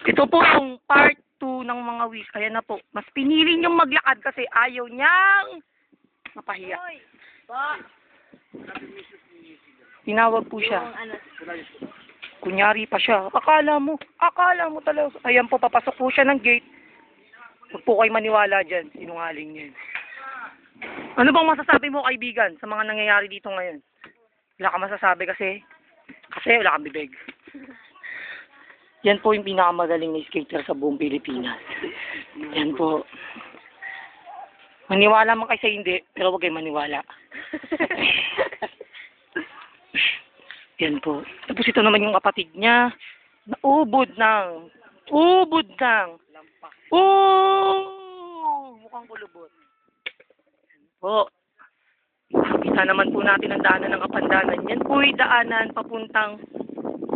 Ito po yung part 2 ng mga wish. Ayan na po. Mas pinili niyang maglakad kasi ayaw niyang mapahiya. Tinawag po siya. Kunyari pa siya. Akala mo talaga. Ayan po, papasok po siya ng gate. Huwag po kayo maniwala dyan. Sinungaling niya. Ano bang masasabi mo, kaibigan, sa mga nangyayari dito ngayon? Wala ka masasabi kasi wala kang bibig. Yan po yung pinakamagaling na skater sa buong Pilipinas. Yan po. Maniwala man kayo sa hindi, pero huwag kayo maniwala. Yan po. Tapos ito naman yung kapatid niya. Ubod ng. Mukhang kulubot. Yan po. Kita naman po natin ang daanan ng Kapandanan. Yan po yung daanan papuntang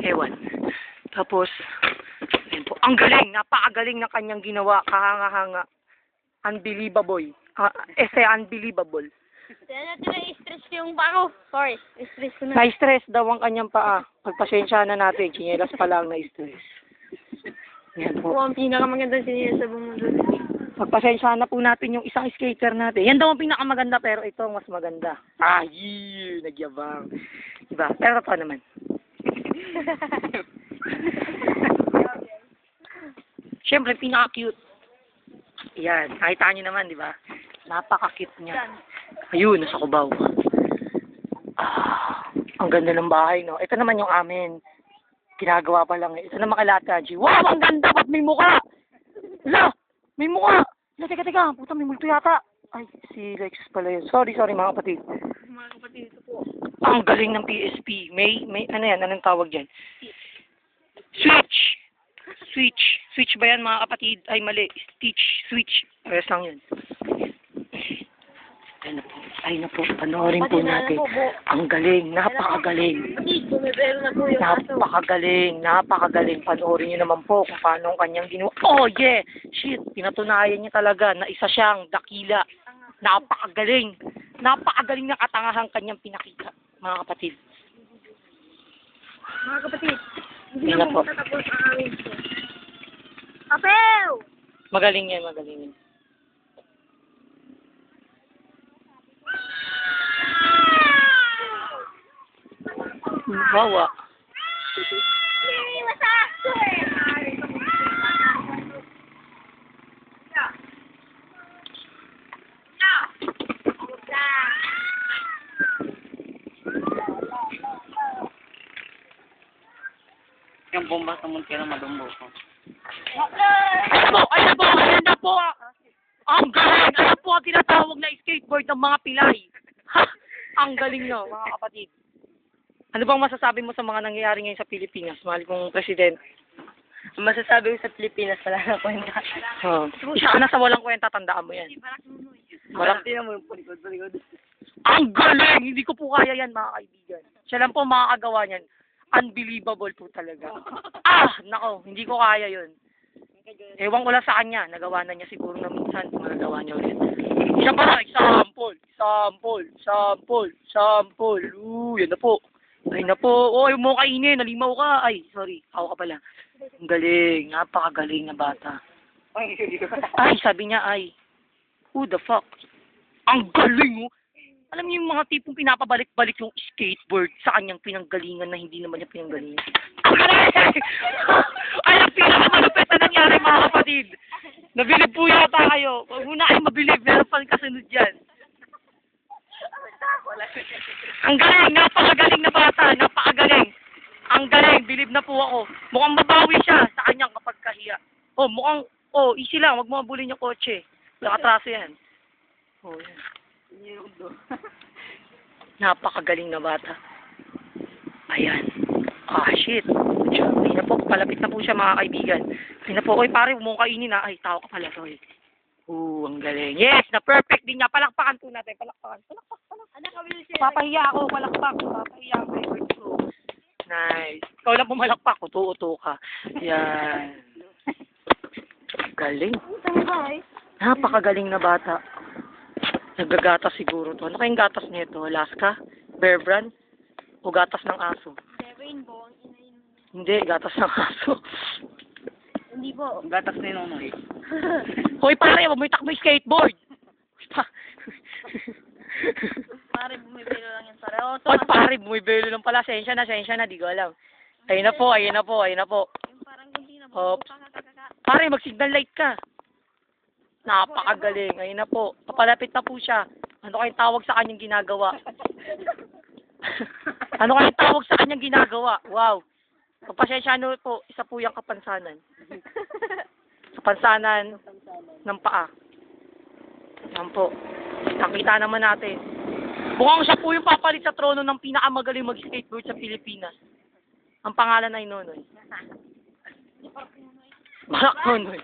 Ewan. Tapos, yan po. Ang galing. Napakagaling na kanyang ginawa. Kahanga-hanga. Unbelievable. Unbelievable. Kaya natin na-stress yung bako. Sorry, stress ko na. Na-stress daw ang kanyang paa. Pagpasensya na natin, chinelas pa lang na-stress. Yan po. Ang pinakamaganda siya sa buong mundo. Pagpasensya na po natin yung isang skater natin. Yan daw ang pinakamaganda, pero ito ang mas maganda. Nagyabang. Diba? Pero ito naman. Siyempre, pinaka-cute. Yan. Nakita nyo naman, di ba? Napaka-cute niya. Ayun, nasa Cubao. Ang ganda ng bahay, no? Ito naman yung amin. Ginagawa pa lang. Ito naman kay Lataji. Wow, ang ganda! Ba't may mukha? Hala! May mukha! Hala, teka. Puta, may multo yata. Ay, si Lexus pala yun. Sorry, mga kapatid. Mga kapatid, ito po. Ang galing ng PSP. May, ano yan? Anong tawag dyan? Switch ba yan, mga kapatid? Ay, mali. Switch. Ayos lang yun. Ay na po, panoorin po natin. Ang galing, napakagaling. Napakagaling. Panoorin niyo naman po kung paano ang kanyang ginawa. Oh yeah! Shit, pinatunayan niya talaga na isa siyang dakila. Napakagaling na katangahang kanyang pinakita, mga kapatid. Mga kapatid, hindi Yan na po. matatapos ang aming show. Kapel! Magaling yan. Bawa. Yung bomba sa Montero madumbo ko. Ayan na po. Ang galing. Ayan po ang tinatawag na skateboard ng mga Pilay. Ha! Ang galing, no, mga kapatid. Ano bang masasabi mo sa mga nangyayari ngayon sa Pilipinas, mahal kong presidente? Ang masasabi ko sa Pilipinas, wala na kwenta. Isa ka na sa walang kwenta, tandaan mo yan. Malaki na mo yung palikod. Ang galing! Hindi ko po kaya yan, mga kaibigan. Siya lang po makakagawa niyan. Unbelievable po talaga. Nako, hindi ko kaya yun. Ewan ko lang sa kanya. Nagawa na niya siguro na minsan. Magagawa niya ulit. Isa pa lang. Sample. Yan na po. Ay na po. Huwag mo kainin. Nalimaw ka. Ay, sorry. Ako ka pala. Ang galing. Napakagaling na bata. Ay, sabi niya ay. Who the fuck? Ang galing, oh. Alam niyo yung mga tipong pinapabalik-balik yung skateboard sa kanyang pinanggalingan na hindi naman niya pinanggalingan. Ang galing! Ay, ang pinakamalupit na nangyari, mga kapatid. Nabilib po yata kayo. Huwag muna kayo mabilib. Meron pang kasunod dyan. Ang galing! Napakagaling na bata. Napakagaling. Ang galing. Bilib na po ako. Mukhang mabawi siya sa kanyang kapag kahiya. Easy lang. Huwag mo abulin yung kotse. Nakatraso yan. Yan. Napakagaling na bata. Ayan. Shit. Ayun na po. Palapit na po siya, mga kaibigan. Ayun na po. Oy, pare, huwag mong kainin, ha. Ay, tao ka pala. Sorry. Ang galing. Yes, na-perfect din niya. Palakpakan po natin. Palakpak. Papahiya ako. Palakpak. Papahiya ako. Nice. Ikaw lang pumalakpak. Uto-uto ka. Yan. Galing. Napakagaling na bata. Naggagatas siguro to. Ano kayong gatas nito? Alaska? Bear Brand? O gatas ng aso? Rainbow, ang inayin. Hindi, gatas ng aso. po. Gatas ni Nonoy. Hoy pare, wag mo itakbo yung skateboard. Pare, bumibilo lang yan pare. O, Hoy pare, bumibelo lang pala. Sensya na, di ko alam. Ayun na po. Yung parang hindi na Oh. kakakaka. Pare, mag-signal light ka. Napakagaling. Ayun na po. Papalapit na po siya. Ano kayong tawag sa kanyang ginagawa? Ano kayong tawag sa kanyang ginagawa? Wow. Pagpasensya nyo po, isa po yung kapansanan. Kapansanan ng paa. Yan po. Nakita naman natin. Mukhang siya po yung papalit sa trono ng pinakamagaling mag-skateboard sa Pilipinas. Ang pangalan ay Nonoy. Balak Nonoy.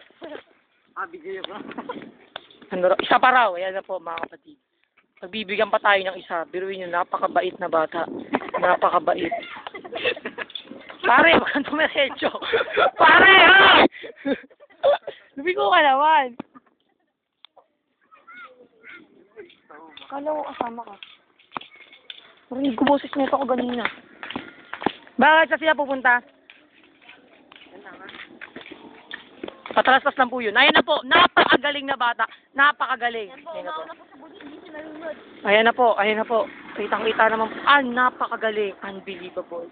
Bigyan ko. Ano, isa pa raw. Ayan na po mga kapatid. Pagbibigyan pa tayo ng isa. Biruin nyo, napakabait na bata. Napakabait. Pare, wag kang tumiretso. Pare, ha! Lumigo ka naman. Kala ko kasama ka. Marinig ko boses nito ako ganina. Bakit sa sila pupunta? Patalastas lang po yun. Ayan na po. Napakagaling na bata. Napakagaling. Ayan na po. Ayan na po. Kitang-kita naman po. Napakagaling. Unbelievable.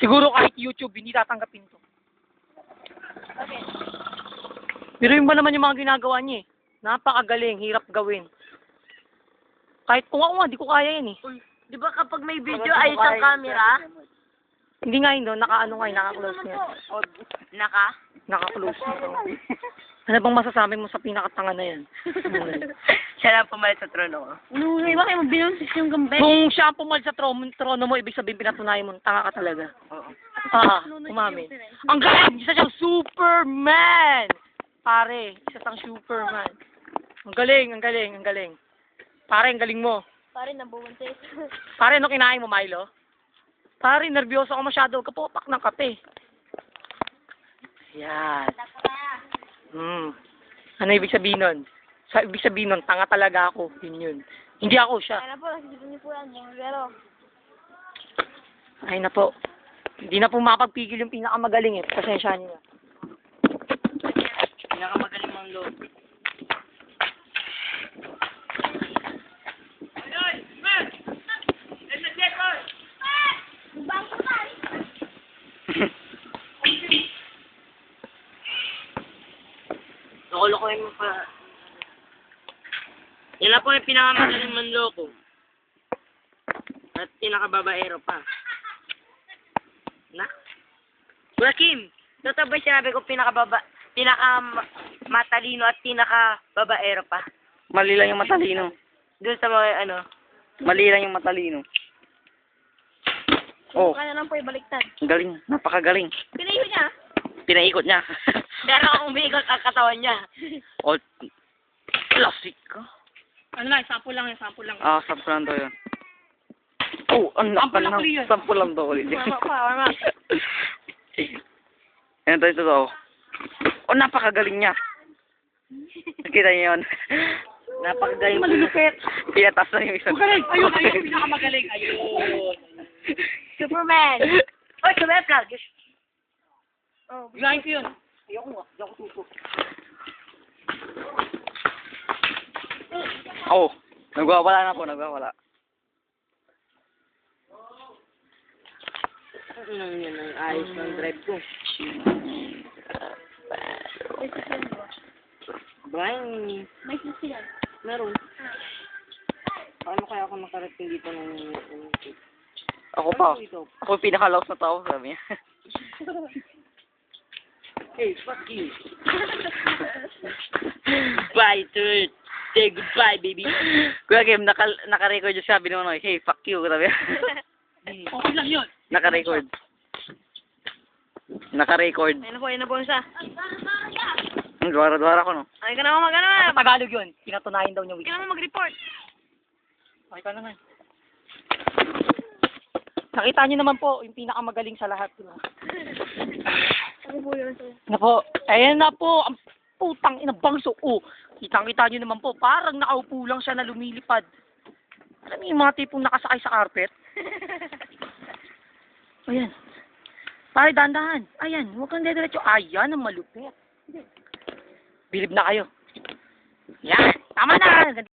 Siguro kahit YouTube, hindi tatanggapin to. Okay. Biruin ba naman yung mga ginagawa niya eh. Napakagaling. Hirap gawin. Kahit kung ako nga, di ko kaya yan eh. Di ba kapag may video ay isang camera? Hindi nga yun doon. Naka-close niya. Naka-close niya. Ano bang masasabi mo sa pinakatanga na yan? Siya lang pumalit sa trono ko. No, iba kayo binunsis yung gambay. Kung siya ang pumal sa trono mo, ibig sabihin pinatunayan mo, tanga ka talaga. Oo. Umamin. Ang galing! Isa siyang Superman! Pare, isa siyang Superman. Ang galing. Pare, ang galing mo. Pare, nabubuntis. Pare, ano kinain mo, Milo? Pare, nervyoso ka masyado. Kapopak ng kape. Yan. Ano ibig sabihin nun? Ibig sabihin nun, tanga talaga ako. Yun. Hindi ako siya. Kaya na po, nasisipin niyo po yan. Pero, Ay na po. Hindi na po makapagpigil yung pinakamagaling eh. Pasensya niyo na. Pinakamagaling mong loob. Loko-lokohin mo pa. Yan na po yung pinakamagaling manloko. At pinakababaero pa. Na? Kuya Kim, totoo ba sinabi ko pinakamatalino at pinakababaero pa? Mali lang yung matalino. Doon sa mga ano. Mali lang yung matalino. Oh, kaya na lang po ibaliktad. galing. Napakagaling. Pinayo niya. Pinaikot niya. Pero kung umiikot ang katawan niya. Oh, classic ka. Ano lang, sample lang. Sample lang daw yun. Oh, Sample lang ulit yun. Sample lang daw ulit. Warm up. Ayan tayo totoo. Oh, napakagaling niya. Nakita niyo yun? Napakagaling. Malulupit. Pinatas na yung isa. Magaling. Ayun, pinakamagaling. Ayun. Superman. Oy, sumeplag! Oh, Biglayin ko yun. Ayoko suso. Oh, nagwawala na po. Ano nang yun ang ayos ng drive ko? Brian, may sisiyan. meron. Paano kaya ako nakarating dito ng... Ako pa. Ano ito? Ako yung pinakalaos na tao, sabi niya. Hey, fuck you. Bye, dude. Say goodbye, baby. Kuya Kim, naka-record yung sabi ni Manoy. Hey, fuck you, sabi niya. Okay lang yun. Naka-record. Ayun na po isa. Ang dwara-dwara ko, no? Ay ka naman mag-ano. Tagalog yun. Pinatunayan daw niya. Ay ka naman mag-report. Ay ka naman. Nakita niyo naman po, yung pinakamagaling sa lahat, diba? Ano po yun? Na po, ayan na po, ang putang ina bangso. Oh, kitang-kita niyo naman po, parang nakaupo lang siya na lumilipad. Alam niyo yung mga tipong nakasakay sa carpet? Ayan. Pare, dahan-dahan. Ayan, huwag kang diretso. Ayan, ang malupit. Bilib na kayo. Yan, tama na.